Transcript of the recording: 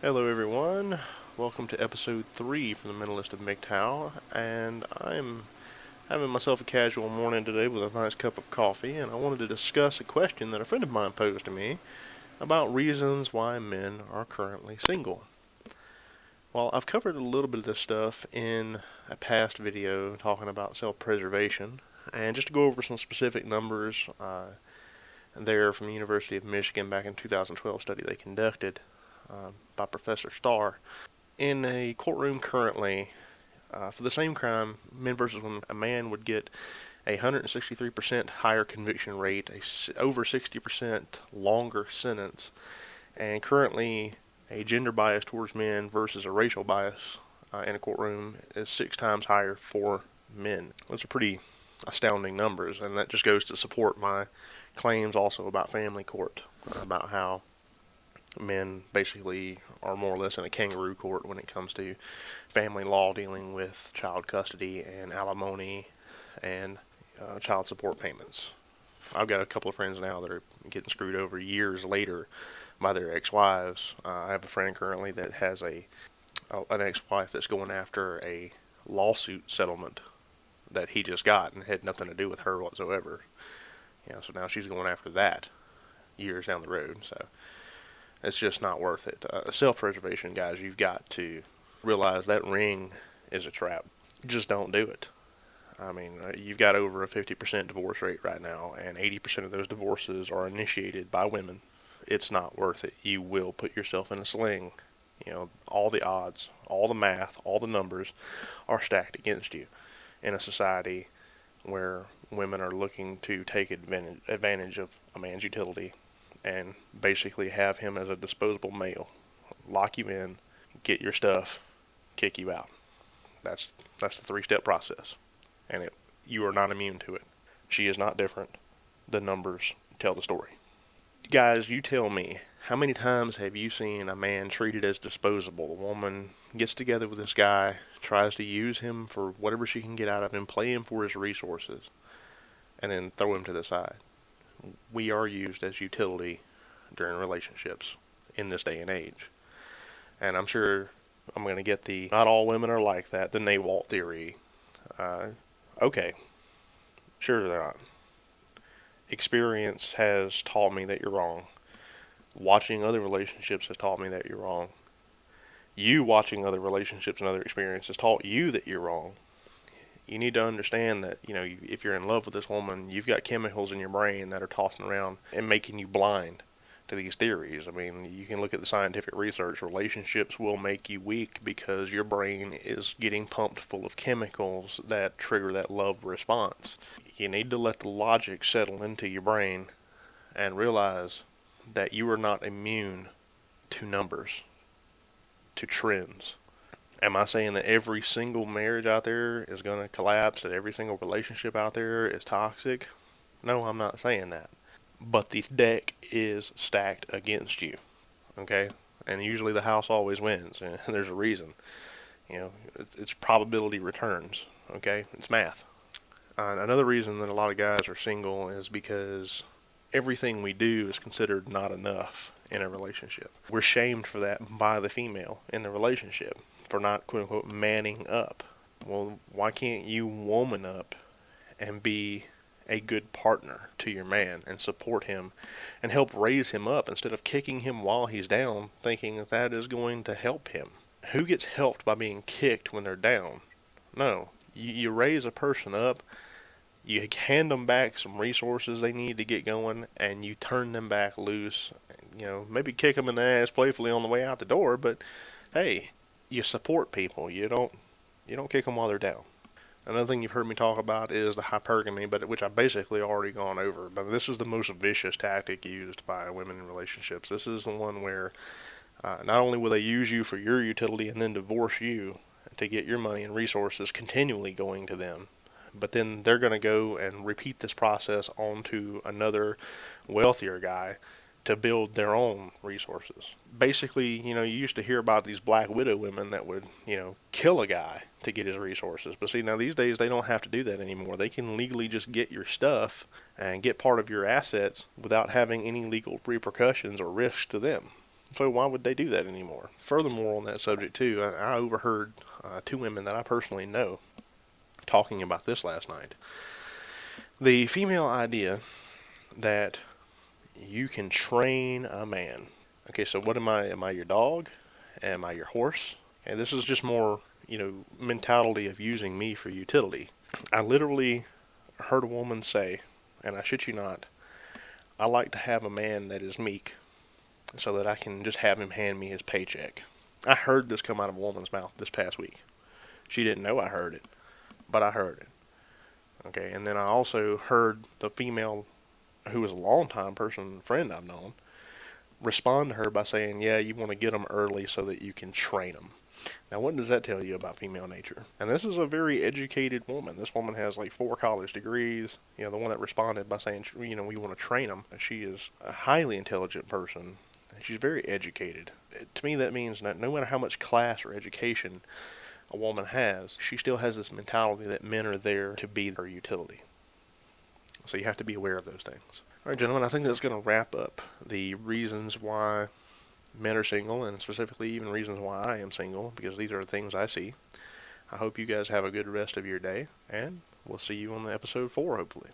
Hello, everyone. Welcome to episode 3 from the Mentalist of MGTOW, and I'm having myself a casual morning today with a nice cup of coffee, and I wanted to discuss a question that a friend of mine posed to me about reasons why men are currently single. Well, I've covered a little bit of this stuff in a past video talking about self-preservation, and just to go over some specific numbers, they're from the University of Michigan back in 2012 study they conducted by Professor Starr. In a courtroom currently, for the same crime, men versus women, a man would get a 163% higher conviction rate, over 60% longer sentence, and currently a gender bias towards men versus a racial bias in a courtroom is 6 times higher for men. Those are pretty astounding numbers, and that just goes to support my claims also about family court, about how men basically are more or less in a kangaroo court when it comes to family law dealing with child custody and alimony and child support payments. I've got a couple of friends now that are getting screwed over years later by their ex-wives. I have a friend currently that has an ex-wife that's going after a lawsuit settlement that he just got and had nothing to do with her whatsoever. So now she's going after that years down the road. So it's just not worth it. Self-preservation, guys, you've got to realize that ring is a trap. Just don't do it. I mean, you've got over a 50% divorce rate right now, and 80% of those divorces are initiated by women. It's not worth it. You will put yourself in a sling. All the odds, all the math, all the numbers are stacked against you in a society where women are looking to take advantage of a man's utility and basically have him as a disposable male. Lock you in, get your stuff, kick you out. That's the three-step process, and you are not immune to it. She is not different. The numbers tell the story. Guys, you tell me, how many times have you seen a man treated as disposable? A woman gets together with this guy, tries to use him for whatever she can get out of him, play him for his resources, and then throw him to the side. We are used as utility during relationships in this day and age. And I'm sure I'm going to get the not all women are like that, the NAWALT theory. Uh, okay, sure they're not. Experience has taught me that you're wrong. Watching other relationships has taught me that you're wrong. You watching other relationships and other experiences taught you that you're wrong. You need to understand that, if you're in love with this woman, you've got chemicals in your brain that are tossing around and making you blind to these theories. I mean, you can look at the scientific research. Relationships will make you weak because your brain is getting pumped full of chemicals that trigger that love response. You need to let the logic settle into your brain and realize that you are not immune to numbers, to trends. Am I saying that every single marriage out there is going to collapse, that every single relationship out there is toxic? No, I'm not saying that. But the deck is stacked against you, okay? And usually the house always wins, and there's a reason. It's probability returns, okay? It's math. Another reason that a lot of guys are single is because everything we do is considered not enough in a relationship. We're shamed for that by the female in the relationship, for not, quote unquote, manning up. Well, why can't you woman up and be a good partner to your man and support him and help raise him up instead of kicking him while he's down, thinking that that is going to help him? Who gets helped by being kicked when they're down? No. You raise a person up, you hand them back some resources they need to get going, and you turn them back loose. Maybe kick them in the ass playfully on the way out the door, but hey, you support people. You don't kick them while they're down. Another thing you've heard me talk about is the hypergamy, but which I've basically already gone over. But this is the most vicious tactic used by women in relationships. This is the one where not only will they use you for your utility and then divorce you to get your money and resources continually going to them, but then they're going to go and repeat this process onto another wealthier guy to build their own resources. Basically, you used to hear about these black widow women that would, kill a guy to get his resources. But see, now these days they don't have to do that anymore. They can legally just get your stuff and get part of your assets without having any legal repercussions or risk to them. So why would they do that anymore? Furthermore, on that subject too, I overheard two women that I personally know talking about this last night. The female idea that you can train a man. Okay, so what am I? Am I your dog? Am I your horse? And this is just more, mentality of using me for utility. I literally heard a woman say, and I shit you not, I like to have a man that is meek so that I can just have him hand me his paycheck. I heard this come out of a woman's mouth this past week. She didn't know I heard it, but I heard it. Okay, and then I also heard the female, who was a longtime person, friend I've known, respond to her by saying, yeah, you want to get them early so that you can train them. Now, what does that tell you about female nature? And this is a very educated woman. This woman has like 4 college degrees. The one that responded by saying, we want to train them. She is a highly intelligent person. She's very educated. To me, that means that no matter how much class or education a woman has, she still has this mentality that men are there to be her utility. So you have to be aware of those things. All right, gentlemen, I think that's going to wrap up the reasons why men are single, and specifically even reasons why I am single, because these are the things I see. I hope you guys have a good rest of your day, and we'll see you on the episode 4, hopefully.